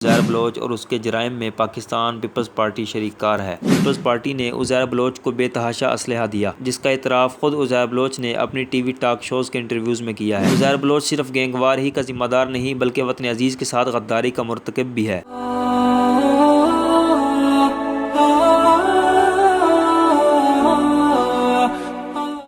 عزیر بلوچ اور اس کے جرائم میں پاکستان پیپلز پارٹی شریک کار ہے۔ پیپلز پارٹی نے عزیر بلوچ کو بے تحاشا اسلحہ دیا، جس کا اعتراف خود عزیر بلوچ نے اپنی ٹی وی ٹاک شوز کے انٹرویوز میں کیا ہے۔ عزیر بلوچ صرف گینگوار ہی کا ذمہ دار نہیں بلکہ وطن عزیز کے ساتھ غداری کا مرتکب بھی ہے۔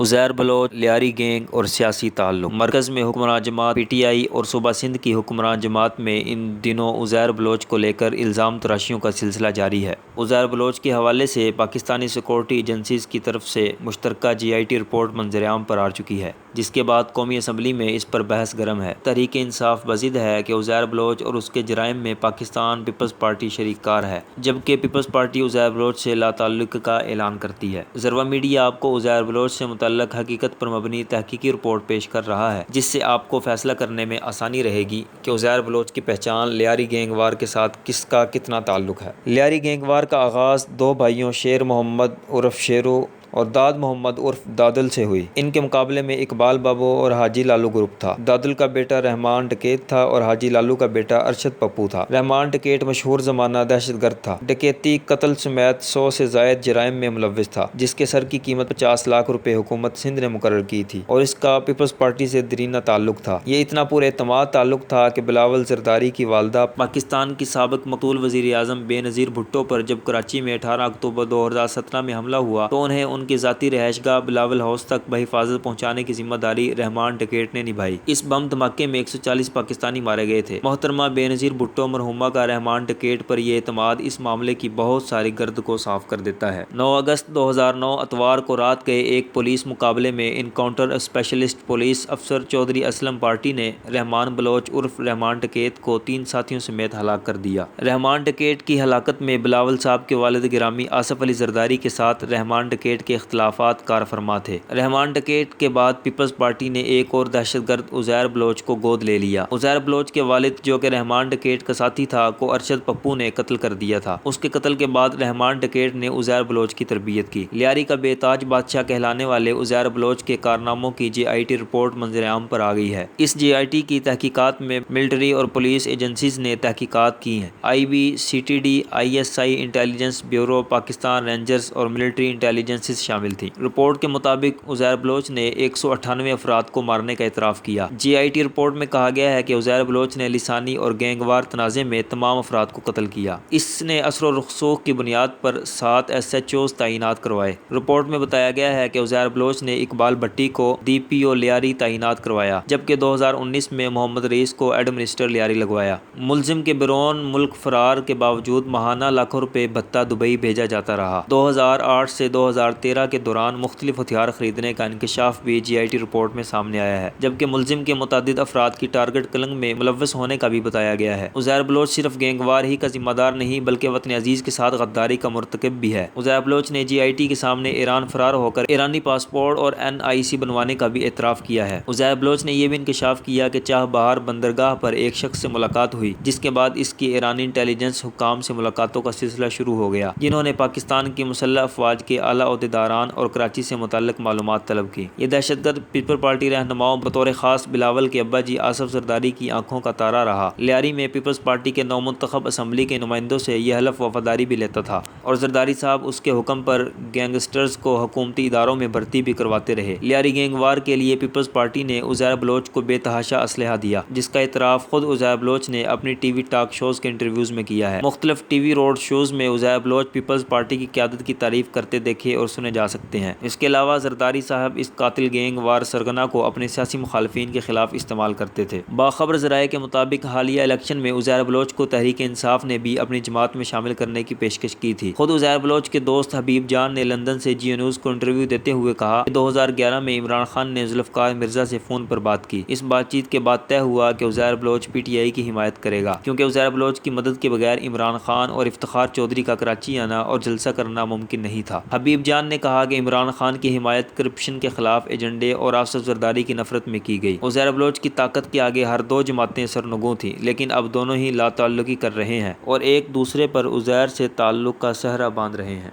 عزیر بلوچ، لیاری گینگ اور سیاسی تعلق۔ مرکز میں حکمران جماعت پی ٹی آئی اور صوبہ سندھ کی حکمران جماعت میں ان دنوں عزیر بلوچ کو لے کر الزام تراشیوں کا سلسلہ جاری ہے۔ عزیر بلوچ کے حوالے سے پاکستانی سیکورٹی ایجنسیز کی طرف سے مشترکہ جی آئی ٹی رپورٹ منظر عام پر آ چکی ہے، جس کے بعد قومی اسمبلی میں اس پر بحث گرم ہے۔ تحریک انصاف بضد ہے کہ عزیر بلوچ اور اس کے جرائم میں پاکستان پیپلز پارٹی شریک کار ہے، جبکہ پیپلز پارٹی عزیر بلوچ سے لا تعلق کا اعلان کرتی ہے۔ ذروہ میڈیا آپ کو عزیر بلوچ سے متعلق حقیقت پر مبنی تحقیقی رپورٹ پیش کر رہا ہے، جس سے آپ کو فیصلہ کرنے میں آسانی رہے گی کہ عزیر بلوچ کی پہچان لیاری گینگ وار کے ساتھ کس کا کتنا تعلق ہے۔ لیاری گینگ وار کا آغاز دو بھائیوں شیر محمد عرف شیرو اور داد محمد عرف دادل سے ہوئی۔ ان کے مقابلے میں اقبال بابو اور حاجی لالو گروپ تھا۔ دادل کا بیٹا رحمان ڈکیت تھا اور حاجی لالو کا بیٹا ارشد پپو تھا۔ رحمان ڈکیت مشہور زمانہ دہشت گرد تھا، ڈکیتی، قتل سمیت 100 سے زائد جرائم میں ملوث تھا، جس کے سر کی قیمت 50 لاکھ روپے حکومت سندھ نے مقرر کی تھی اور اس کا پیپلز پارٹی سے دیرینہ تعلق تھا۔ یہ اتنا پر اعتماد تعلق تھا کہ بلاول زرداری کی والدہ پاکستان کی سابق مقتول وزیر اعظم بے نظیر بھٹو پر جب کراچی میں 18 اکتوبر 2017 میں حملہ ہوا تو انہیں ان کی ذاتی رہائش گاہ بلاول ہاؤس تک بحفاظت پہنچانے کی ذمہ داری رحمان ڈکیت نے نبھائی۔ اس بم دھماکے میں 140 پاکستانی مارے گئے تھے۔ محترمہ بے نظیر بھٹو مرحومہ کا رحمان ڈکیت پر یہ اعتماد اس معاملے کی بہت ساری گرد کو صاف کر دیتا ہے۔ 9 اگست 2009 اتوار کو رات کے ایک پولیس مقابلے میں انکاؤنٹر اسپیشلسٹ پولیس افسر چودھری اسلم پارٹی نے رحمان بلوچ عرف رحمان ڈکیت کو 3 ساتھیوں سمیت ہلاک کر دیا۔ رحمان ڈکیت کی ہلاکت میں بلاول صاحب کے والد گرامی آصف علی زرداری کے ساتھ رحمان ڈکیت کے اختلافات کار فرما تھے۔ رحمان ڈکیت کے بعد پیپلز پارٹی نے ایک اور دہشت گرد عزیر بلوچ کو گود لے لیا۔ عزیر بلوچ کے والد جو کہ رحمان ڈکیت کا ساتھی تھا کو ارشد پپو نے قتل کر دیا تھا۔ اس کے قتل کے بعد رحمان ڈکیت نے عزیر بلوچ کی تربیت کی۔ لیاری کا بے تاج بادشاہ کہلانے والے عزیر بلوچ کے کارناموں کی جی آئی ٹی رپورٹ منظر عام پر آ گئی ہے۔ اس جی آئی ٹی کی تحقیقات میں ملٹری اور پولیس ایجنسیز نے تحقیقات کی ہیں۔ I B, C T D, I S I, intelligence bureau, Pakistan rangers اور ملٹری انٹیلیجنس شامل تھیں۔ رپورٹ کے مطابق عزیر بلوچ نے 198 افراد کو مارنے کا اعتراف کیا۔ جی آئی ٹی رپورٹ میں کہا گیا ہے کہ عزیر بلوچ نے لسانی اور گینگوار تنازع میں تمام افراد کو قتل کیا۔ اس نے اثر و رسوخ کی بنیاد پر 7 ایس ایچ اوز تعینات کروائے۔ رپورٹ میں بتایا گیا ہے کہ عزیر بلوچ نے اقبال بھٹی کو ڈی پی او لیاری تعینات کروایا، جبکہ 2019 میں محمد رئیس کو ایڈ منسٹر لیاری لگوایا۔ ملزم کے بیرون ملک فرار کے باوجود ماہانہ لاکھوں روپے بھتہ دبئی بھیجا جاتا رہا۔ 2008 سے 2013 کے دوران مختلف ہتھیار خریدنے کا انکشاف بھی جی آئی ٹی رپورٹ میں سامنے آیا ہے، جبکہ ملزم کے متعدد افراد کی ٹارگٹ کلنگ میں ملوث ہونے کا بھی بتایا گیا ہے۔ عزیر بلوچ صرف گینگوار ہی کا ذمہ دار نہیں بلکہ وطن عزیز کے ساتھ غداری کا مرتکب بھی ہے۔ عزیر بلوچ نے جی آئی ٹی کے سامنے ایران فرار ہو کر ایرانی پاسپورٹ اور این آئی سی بنوانے کا بھی اعتراف کیا ہے۔ عزیر بلوچ نے یہ بھی انکشاف کیا کہ چاہ بہار بندرگاہ پر ایک شخص سے ملاقات ہوئی، جس کے بعد اس کی ایرانی انٹیلیجنس حکام سے ملاقاتوں کا سلسلہ شروع ہو گیا، جنہوں نے پاکستان کی مسلح افواج کے اعلیٰ عہدیداران اور کراچی سے متعلق معلومات طلب کی۔ یہ دہشت گرد پیپلز پارٹی رہنماؤں بطور خاص بلاول کے ابا جی آصف زرداری کی آنکھوں کا تارا رہا۔ لیاری میں پیپلز پارٹی کے نومنتخب اسمبلی کے نمائندوں سے یہ حلف وفاداری بھی لیتا تھا اور زرداری صاحب اس کے حکم پر گینگسٹرز کو حکومتی اداروں میں بھرتی بھی کرواتے رہے۔ لیاری گینگ وار کے لیے پیپلز پارٹی نے عزیر بلوچ کو بے تحاشا اسلحہ دیا، جس کا اعتراف خود عزیر بلوچ نے اپنی ٹی وی ٹاک شوز کے انٹرویوز میں کیا ہے۔ مختلف ٹی وی روڈ شوز میں عزیر بلوچ پیپلز پارٹی کی قیادت کی تعریف کرتے دیکھے اور سنے جا سکتے ہیں۔ اس کے علاوہ زرداری صاحب اس قاتل گینگ وار سرگنا کو اپنے سیاسی مخالفین کے خلاف استعمال کرتے تھے۔ باخبر ذرائع کے مطابق حالیہ الیکشن میں عزیر بلوچ کو تحریک انصاف نے بھی اپنی جماعت میں شامل کرنے کی پیشکش کی تھی۔ خود عزیر بلوچ کے دوست حبیب جان نے لندن سے جیو نیوز کو انٹرویو دیتے ہوئے کہا کہ 2011 میں عمران خان نے ذوالفقار مرزا سے فون پر بات کی۔ اس بات چیت کے بعد طے ہوا کہ Uzair Baloch P T I کی حمایت کرے گا، کیونکہ عزیر بلوچ کی مدد کے بغیر عمران خان اور افتخار چودھری کا کراچی آنا اور جلسہ کرنا ممکن نہیں تھا۔ حبیب جان نے کہا کہ عمران خان کی حمایت کرپشن کے خلاف ایجنڈے اور آصف زرداری کی نفرت میں کی گئی۔ عزیر بلوچ کی طاقت کے آگے ہر دو جماعتیں سرنگوں تھیں، لیکن اب دونوں ہی لا تعلقی کر رہے ہیں اور ایک دوسرے پر عزیر سے تعلق کا سہرا باندھ رہے ہیں۔